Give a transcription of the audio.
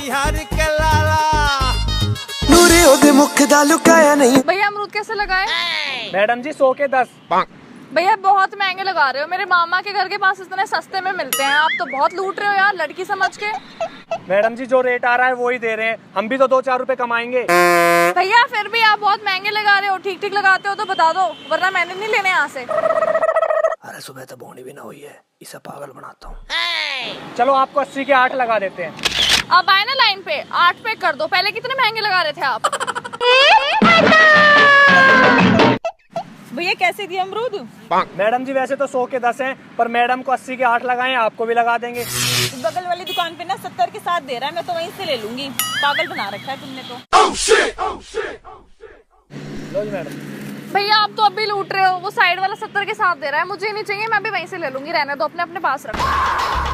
बिहार के लाला नूरे ओदे मुख दा लुकाया नहीं। भैया अमरूद कैसे लगाए? मैडम जी 100 के 10। भैया बहुत महंगे लगा रहे हो, मेरे मामा के घर के पास इतने सस्ते में मिलते हैं, आप तो बहुत लूट रहे हो यार लड़की समझ के। मैडम जी जो रेट आ रहा है वो ही दे रहे हैं, हम भी तो 2-4 रुपए कमाएंगे। भैया फिर भी आप बहुत महंगे लगा रहे हो, ठीक ठीक लगाते हो तो बता दो, वरना मैंने नहीं लेने यहाँ से। अरे सुबह तो बोनी भी ना हुई है, इसे पागल बनाता हूँ। चलो आपको 80 के 8 लगा देते हैं। अब आए ना लाइन पे, 8 पे कर दो, पहले कितने महंगे लगा रहे थे आप? भैया कैसे दिए अमरूद? मैडम जी वैसे तो 100 के 10 हैं, पर मैडम को 80 के 8 लगाए, आपको भी लगा देंगे। बगल वाली दुकान पे ना 70 के 7 दे रहा है, मैं तो वहीं से ले लूंगी। पागल बना रखा है तुमने तो। लो जी मैडम। भैया आप तो अब भी लूट रहे हो, वो साइड वाला 70 के 7 दे रहा है, मुझे नहीं चाहिए, मैं भी वहीं से ले लूंगी, रहने दो, अपने अपने पास रखो।